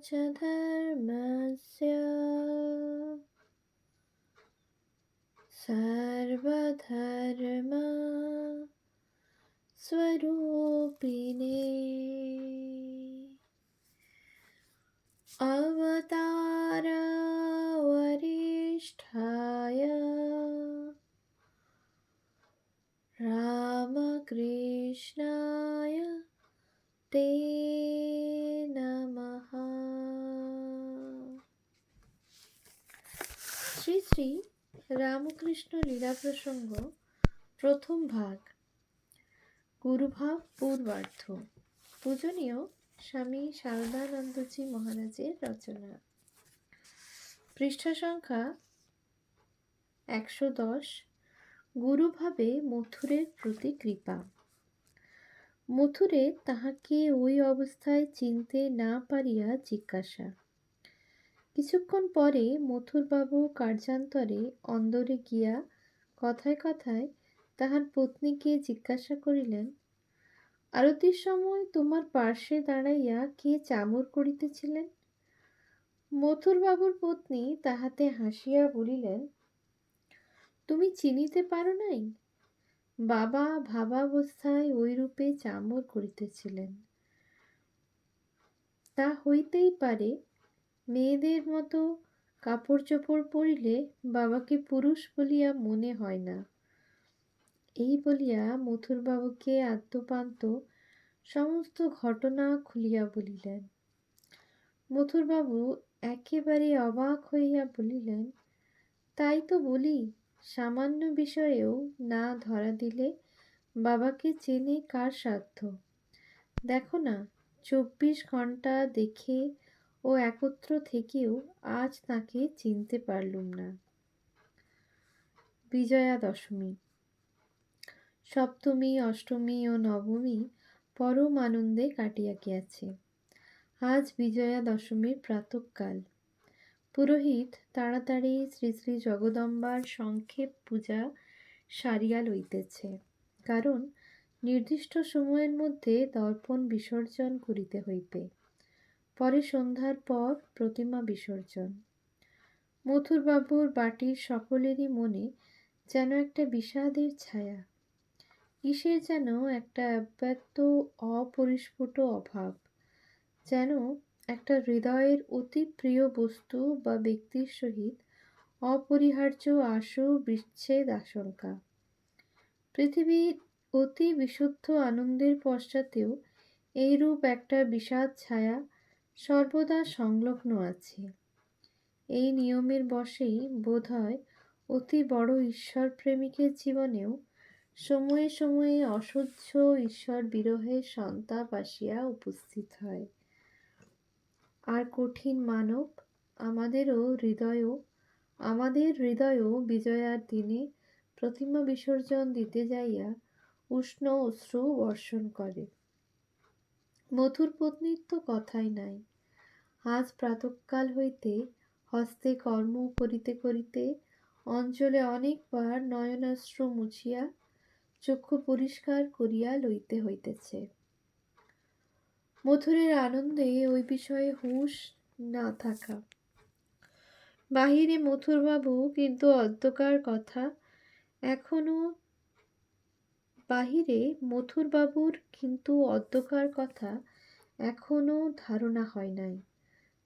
च धर्मस्य सर्वधर्म स्वरूपिणे अवतार वरिष्ठाय रामकृष्णाय ते नमः। শ্রী শ্রী রামকৃষ্ণ লীলা প্রসঙ্গ প্রথম ভাগ, গুরুভাব পূর্বার্ধ। পূজনীয় স্বামী শারদানন্দজি মহারাজের রচনা। পৃষ্ঠা সংখ্যা 110। গুরুভাবে মথুরের প্রতি কৃপা। মথুরে তাহাকে ওই অবস্থায় চিনতে না পারিয়া জিজ্ঞাসা। কিছুক্ষণ পরে মথুরবাবু কার্যান্তরে অন্দরে গিয়া কথায় কথায় তাহার পত্নীকে জিজ্ঞাসা করিলেন, আরতির সময় তোমার পার্শ্বে দাঁড়াইয়া কে চামর করিতেছিলেন? মথুরবাবুর পত্নী তাহাতে হাসিয়া বলিলেন, তুমি চিনিতে পারো নাই? বাবা ভাবাবস্থায় ওইরূপে চামর করিতেছিলেন। তা হইতেই পারে, মেয়েদের মতো কাপড় চোপড় পরিলে বাবাকে পুরুষ বলিয়া মনে হয় না। এই বলিয়া মথুরবাবুকে আদ্যোপান্ত সমস্ত ঘটনা খুলিয়া বলিলেন। মথুরবাবু একেবারে অবাক হইয়া বলিলেন, তাই তো বলি, সামান্য বিষয়েও না ধরা দিলে বাবাকে চেনে কার সাধ্য? দেখো না, 24 ঘন্টা দেখে ও একত্র থেকেও আজ তাকে চিনতে পারলুম না। বিজয়া দশমী। সপ্তমী, অষ্টমী ও নবমী পরম আনন্দে কাটিয়া গিয়াছে। আজ বিজয়া দশমীর প্রাতঃকাল। পুরোহিত তাড়াতাড়ি শ্রী শ্রী জগদম্বার সংক্ষেপ পূজা সারিয়া লইতেছে, কারণ নির্দিষ্ট সময়ের মধ্যে দর্পণ বিসর্জন করিতে হইবে। পরে সন্ধ্যার পর প্রতিমা বিসর্জন। মথুরবাবুর বাটির সকলেরই মনে যেন একটা বিষাদের ছায়া। কিসের যেন একটা অব্যক্ত অপরিস্ফুট অভাব, যেন একটা হৃদয়ের অতি প্রিয় বস্তু বা ব্যক্তির সহিত অপরিহার্য আশু বিচ্ছেদ আশঙ্কা। পৃথিবীর অতি বিশুদ্ধ আনন্দের পশ্চাতেও এইরূপ একটা বিষাদ ছায়া সর্বদা সংলগ্ন আছে। এই নিয়মের বশেই বোধহয় অতি বড় ঈশ্বর প্রেমিকের জীবনেও সময়ে সময়ে অসহ্য ঈশ্বর বিরহের সন্তাপ আসিয়া উপস্থিত হয়। আর কঠিন মানব, আমাদের হৃদয়ও বিজয়ার দিনে প্রতিমা বিসর্জন দিতে যাইয়া উষ্ণ অশ্রু বর্ষণ করে। মথুর পত্নীর তো কথাই নাই। আজ প্রাতঃকাল হইতে হস্তে কর্ম করিতে করিতে অঞ্চলে অনেকবার নয়নাশ্রু মুছিয়া চক্ষু পরিষ্কার করিয়া লইতে হইতেছে। মথুরের আনন্দে ওই বিষয়ে হুঁশ না থাকা। বাহিরে মথুরবাবু কিন্তু অদ্যকার কথা এখনো ধারণা হয় নাই।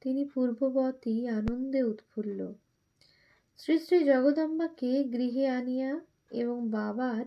তিনি পূর্ববতই আনন্দে উৎফুল্ল। শ্রী শ্রী জগদম্বাকে গৃহে আনিয়া এবং বাবার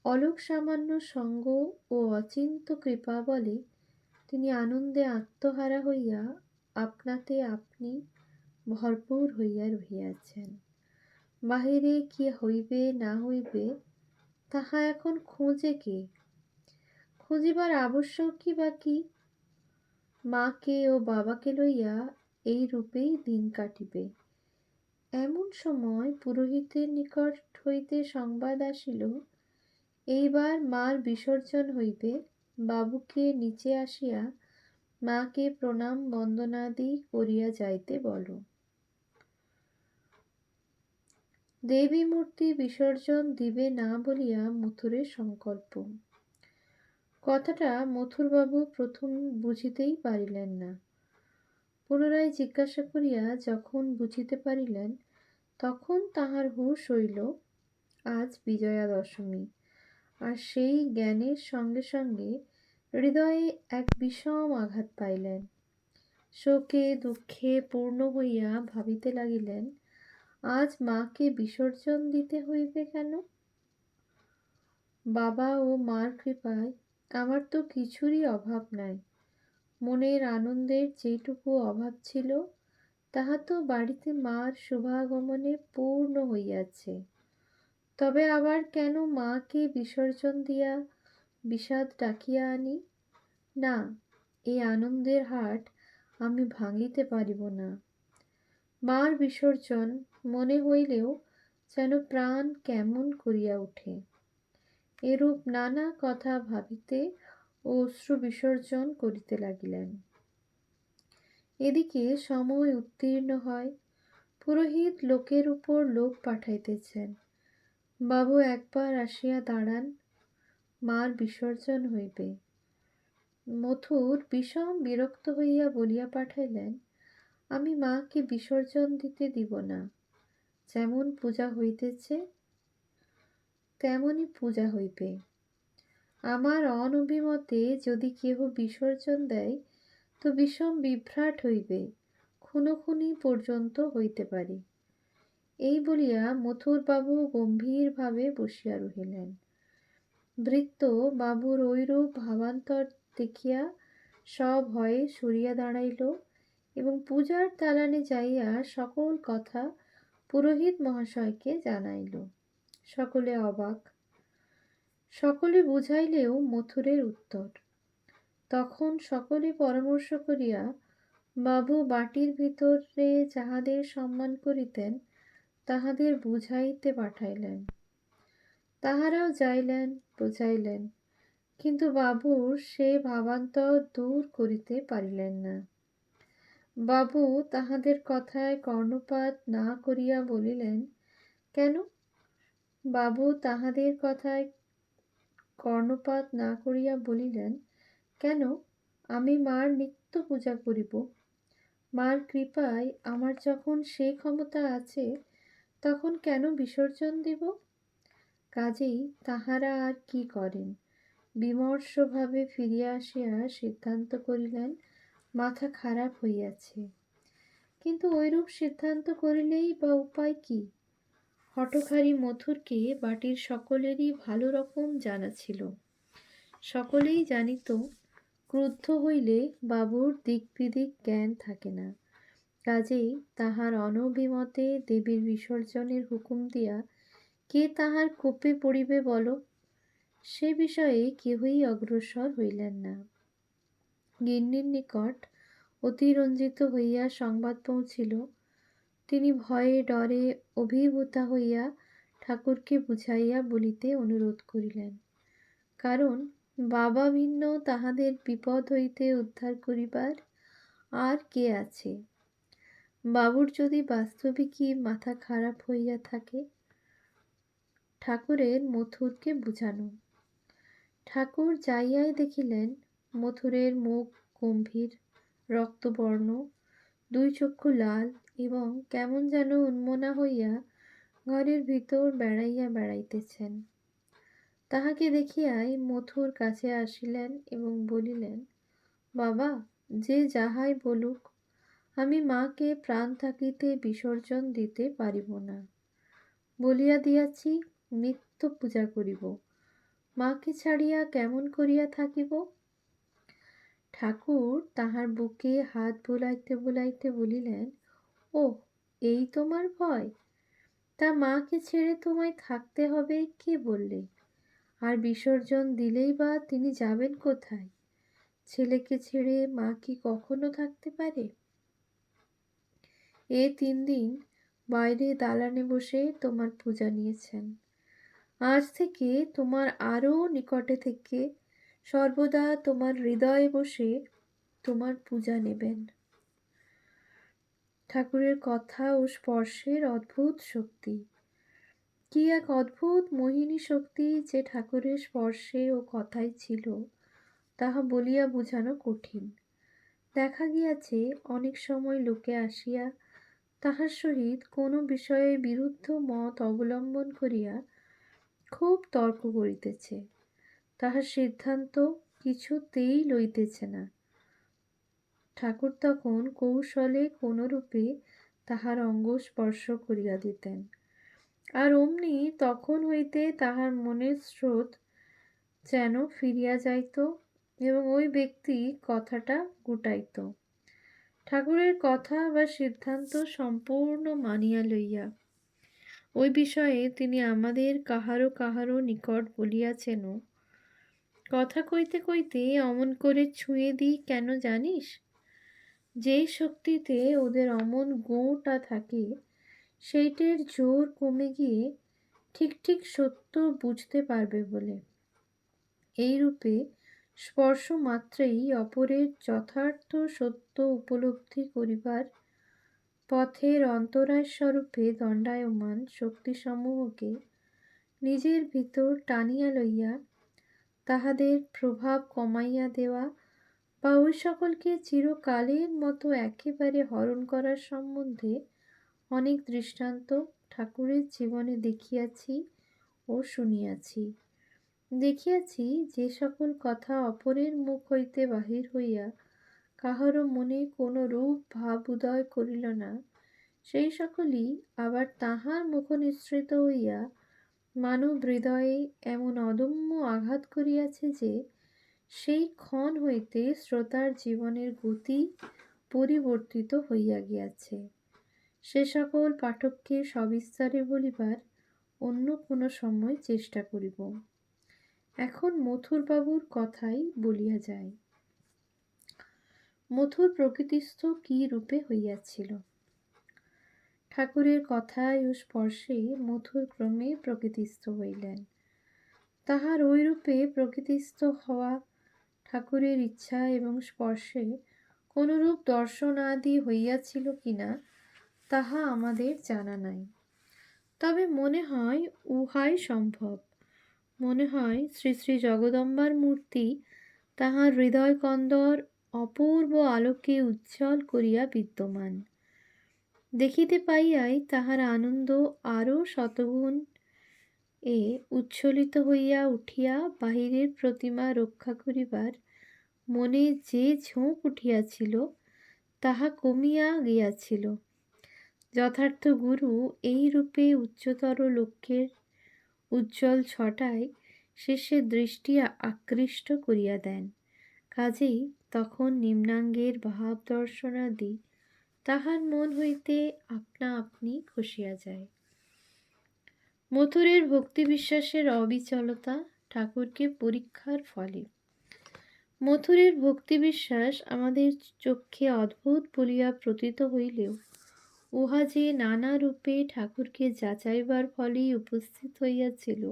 অলোক সামান্য সঙ্গ ও অচিন্ত কৃপা বলে তিনি আনন্দে আত্মহারা হইয়া আপনাতে আপনি ভরপুর হইয়া রহিয়াছেন। বাহিরে কি হইবে না হইবে তাহা এখন খোঁজে কে? খুঁজিবার আবশ্যকই বা কি? মাকে ও বাবাকে লইয়া এই রূপেই দিন কাটিবে। এমন সময় পুরোহিতের নিকট হইতে সংবাদ আসিল, এইবার মার বিসর্জন হইবে, বাবুকে নিচে আসিয়া মাকে প্রণাম বন্দনাদি করিয়া যাইতে বলো। দেবী মূর্তি বিসর্জন দিবে না বলিয়া মথুরের সংকল্প। কথাটা মথুরবাবু প্রথম বুঝিতেই পারিলেন না। পুনরায় জিজ্ঞাসা করিয়া যখন বুঝিতে পারিলেন, তখন তাহার হুঁশ হইল আজ বিজয়া দশমী। আর সেই জ্ঞানের সঙ্গে সঙ্গে হৃদয়ে এক বিষম আঘাত পাইলেন। শোকে দুঃখে পূর্ণ হইয়া ভাবিতে লাগিলেন, আজ মাকে বিসর্জন দিতে হইবে কেন? বাবা ও মার কৃপায় আমার তো কিছুরই অভাব নাই। মনের আনন্দের যেটুকু অভাব ছিল, তাহা তো বাড়িতে মার শুভাগমনে পূর্ণ হইয়াছে। তবে আবার কেন মাকে বিসর্জন দিয়া বিষাদ ডাকিয়া আনি? না, এই আনন্দের হাট আমি ভাঙিতে পারিব না। মার বিসর্জন মনে হইলেও যেন প্রাণ কেমন করিয়া ওঠে। এরূপ নানা কথা ভাবিতে ও অশ্রু বিসর্জন করিতে লাগিলেন। এদিকে সময় উত্তীর্ণ হয়, পুরোহিত লোকের উপর লোক পাঠাইতেছেন। বাবু একবার আসিয়া দাঁড়ান, মার বিসর্জন হইবে। মথুর বিষম বিরক্ত হইয়া বলিয়া পাঠাইলেন, আমি মাকে বিসর্জন দিতে দিব না। যেমন পূজা হইতেছে তেমনই পূজা হইবে। আমার অনভিমতে যদি কেহ বিসর্জন দেয় তো বিষম বিভ্রাট হইবে, খুনোখুনি পর্যন্ত হইতে পারে। এই বলিয়া মথুরবাবু গম্ভীরভাবে বসিয়া রহিলেন। ভৃত্য বাবুর ঐরূপ ভাবান্তর দেখিয়া সভয়ে সরিয়া দাঁড়াইল এবং পূজার দালানে যাইয়া সকল কথা পুরোহিত মহাশয়কে জানাইল। সকলে অবাক। সকলে বুঝাইলেও মথুরের উত্তর। তখন সকলে পরামর্শ করিয়া বাবু বাটির ভিতরে যাহাদের সম্মান করিতেন তাহাদের বুঝাইতে পাঠাইলেন। তাহারাও যাইলেন, বুঝাইলেন, কিন্তু বাবুর সে ভাবান্তর দূর করিতে পারিলেন না। বাবু তাহাদের কথায় কর্ণপাত না করিয়া বলিলেন, কেন? বাবু তাহাদের কথায় কর্ণপাত না করিয়া বলিলেন, কেন? আমি মার নিত্য পূজা করিব। মার কৃপায় আমার যখন সে ক্ষমতা আছে, তখন কেন বিসর্জন দিব? কাজেই তাহারা আর কি করেন, বিমর্ষভাবে ফিরিয়া আসিয়া সিদ্ধান্ত করিলেন মাথা খারাপ হইয়াছে। কিন্তু ঐরূপ সিদ্ধান্ত করিলেই বা উপায় কি? হঠকারী মথুরকে বাটির সকলেরই ভালো রকম জানা ছিল। সকলেই জানিত ক্রুদ্ধ হইলে বাবুর দিক বিদিক জ্ঞান থাকে না। কাজেই তাহার অনভিমতে দেবীর বিসর্জনের হুকুম দিয়া কে তাহার কোপে পড়িবে বল? সে বিষয়ে কেহই অগ্রসর হইলেন না। গিন্নির নিকট অতিরঞ্জিত হইয়া সংবাদ পৌঁছিল। তিনি ভয়ে ডরে অভিভূতা হইয়া ঠাকুরকে বুঝাইয়া বলিতে অনুরোধ করিলেন। কারণ বাবা ভিন্ন তাহাদের বিপদ হইতে উদ্ধার করিবার আর কে আছে? বাবুর যদি বাস্তবিকই মাথা খারাপ হইয়া থাকে। ঠাকুরের মথুরকে বুঝানো। ঠাকুর যাইয়াই দেখিলেন মথুরের মুখ গম্ভীর, রক্তবর্ণ, দুই চক্ষু লাল এবং কেমন যেন উন্মনা হইয়া ঘরের ভিতর বেড়াইয়া বেড়াইতেছেন। তাহাকে দেখিয়াই মথুর কাছে আসিলেন এবং বলিলেন, বাবা, যে যাহাই বলুক, আমি মাকে প্রাণ থাকিতে বিসর্জন দিতে পারিব না। বলিয়া দিয়াছি নিত্য পূজা করিব। মাকে ছাড়িয়া কেমন করিয়া থাকিব? ঠাকুর তাহার বুকে হাত বুলাইতে বুলাইতে বলিলেন, ও, এই তোমার ভয়? তা মাকে ছেড়ে তোমায় থাকতে হবে কে বললে? আর বিসর্জন দিলেই বা তিনি যাবেন কোথায়? ছেলেকে ছেড়ে মা কি কখনো থাকতে পারে? 3 দিন বাইরে দালানে বসে তোমার পূজা নিয়েছেন। আজ থেকে তোমার আরো নিকটে থেকে সর্বদা তোমার হৃদয়ে বসে তোমার পূজা নেবেন। ঠাকুরের কথা ও স্পর্শের অদ্ভুত শক্তি। কি এক অদ্ভুত মোহিনী শক্তি যে ঠাকুরের স্পর্শে ও কথায় ছিল, তাহা বলিয়া বোঝানো কঠিন। দেখা গিয়াছে অনেক সময় লোকে আসিয়া তাহার সহিত কোনো বিষয়ে বিরুদ্ধ মত অবলম্বন করিয়া খুব তর্ক করিতেছে, তাহার সিদ্ধান্ত কিছুতেই লইতেছে না। ঠাকুর তখন কৌশলে কোনরূপে তাহার অঙ্গ স্পর্শ করিয়া দিতেন, আর অমনি তখন হইতে তাহার মনের স্রোত যেন ফিরিয়া যাইত এবং ওই ব্যক্তি কথাটা গুটাইত। ঠাকুরের কথা বা সিদ্ধান্ত সম্পূর্ণ মানিয়া লইয়া ওই বিষয়ে তিনি আমাদের কাহারো কাহারো নিকট বলিয়াছেনও, কথা কইতে কইতে অমন করে ছুঁয়ে দিই কেন জানিস? যেই শক্তিতে ওদের অমন গোঁটা থাকে সেইটের জোর কমে গিয়ে ঠিক ঠিক সত্য বুঝতে পারবে বলে। এইরূপে স্পর্শ মাত্রেই অপরের যথার্থ সত্য উপলব্ধি করিবার পথের অন্তরায়স্বরূপে দণ্ডায়মান শক্তিসমূহকে নিজের ভিতর টানিয়া লইয়া তাহাদের প্রভাব কমাইয়া দেওয়া বা ওই সকলকে চিরকালের মতো একেবারে হরণ করার সম্বন্ধে অনেক দৃষ্টান্ত ঠাকুরের জীবনে দেখিয়াছি ও শুনিয়াছি। দেখিয়াছি যে সকল কথা অপরের মুখ হইতে বাহির হইয়া কাহারও মনে কোনো রূপ ভাব উদয় করিল না, সেই সকলই আবার তাহার মুখনিসৃত হইয়া মানব হৃদয়ে এমন অদম্য আঘাত করিয়াছে যে সেই ক্ষণ হইতে শ্রোতার জীবনের গতি পরিবর্তিত হইয়া গিয়াছে। সে সকল পাঠককে সবিস্তারে বলিবার অন্য কোনো সময় চেষ্টা করিব। এখন মথুরবাবুর কথাই বলিয়া যায়। মথুর প্রকৃতিস্থ কি রূপে হইয়াছিল? ঠাকুরের কথায় ও স্পর্শে মথুর ক্রমে প্রকৃতিস্থ হইলেন। তাহার ওই রূপে প্রকৃতিস্থ হওয়া ঠাকুরের ইচ্ছা এবং স্পর্শে কোনরূপ দর্শনাদি হইয়াছিল কিনা তাহা আমাদের জানা নাই। তবে মনে হয় উহাই সম্ভব। মনে হয় শ্রী শ্রী জগদম্বার মূর্তি তাহার হৃদয় কন্দর অপূর্ব আলোকে উজ্জ্বল করিয়া বিদ্যমান। দেখিতে পাইয়াই তাহার আনন্দ আরও শতগুণ উচ্ছ্বলিত হইয়া উঠিয়া বাহিরের প্রতিমা রক্ষা করিবার মনে যে ঝোঁক উঠিয়াছিল তাহা কমিয়া গিয়াছিল। যথার্থ গুরু এই রূপে উচ্চতর লক্ষ্যের উজ্জ্বল ছটায় শেষে দৃষ্টি আকৃষ্ট করিয়া দেন। কাজেই তখন নিম্নাঙ্গের ভাব দর্শনাদি তাহার মন হইতে আপনা আপনি খসিয়া যায়। মথুরের ভক্তি বিশ্বাসের অবিচলতা ঠাকুরকে পরীক্ষার ফলে। মথুরের ভক্তি বিশ্বাস আমাদের চক্ষে অদ্ভুত বলিয়া প্রতীত হইলেও উহা যে নানা রূপে ঠাকুরকে যাচাইবার ফলেই উপস্থিত হইয়াছিল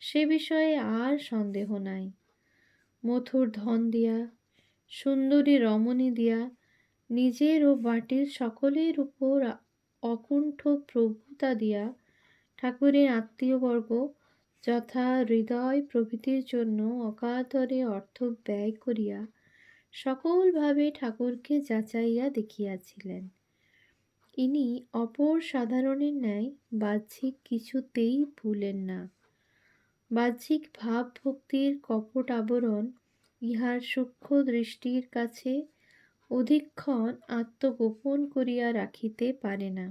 সে বিষয়ে আর সন্দেহ নাই। মথুর ধন দিয়া, সুন্দরী রমণী দিয়া, নিজের ও বাটির সকলের উপর অকুণ্ঠ প্রভুতা দিয়া ঠাকুরের আত্মীয়বর্গ যথা হৃদয় প্রভৃতির জন্য অকাতরে অর্থ ব্যয় করিয়া সকলভাবে ঠাকুরকে যাচাইয়া দেখিয়াছিলেন। ইনি অপর সাধারণের ন্যায় বাহ্যিক কিছুতেই ভুলেন না। বাহ্যিক ভাব ভক্তির কপট আবরণ ইহার সূক্ষ্ম দৃষ্টির কাছে অধিকক্ষণ আত্মগোপন করিয়া রাখিতে পারে না।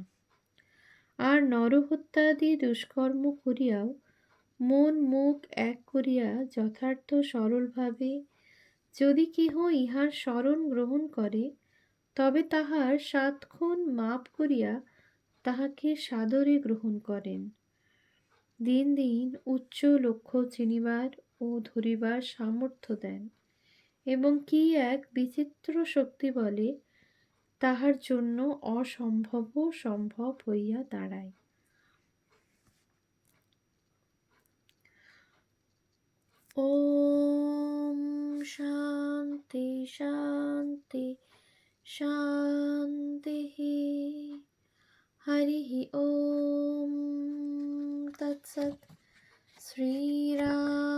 আর নরহত্যাদি দুষ্কর্ম করিয়াও মন মুখ এক করিয়া যথার্থ সরলভাবে যদি কেহ ইহার শরণ গ্রহণ করে তবে তাহার 7 খুন মাপ করিয়া তাহাকে সাদরে গ্রহণ করেন। দিন দিন উচ্চ লক্ষ্য চিনিবার ও ধরিবার সামর্থ্য দেন এবং কি এক বিচিত্র শক্তি বলে তাহার জন্য অসম্ভবও সম্ভব হইয়া দাঁড়ায়। ওম শান্তি শান্তি শান্তি। হরি ওম তৎসৎ। শ্রীরামকৃষ্ণ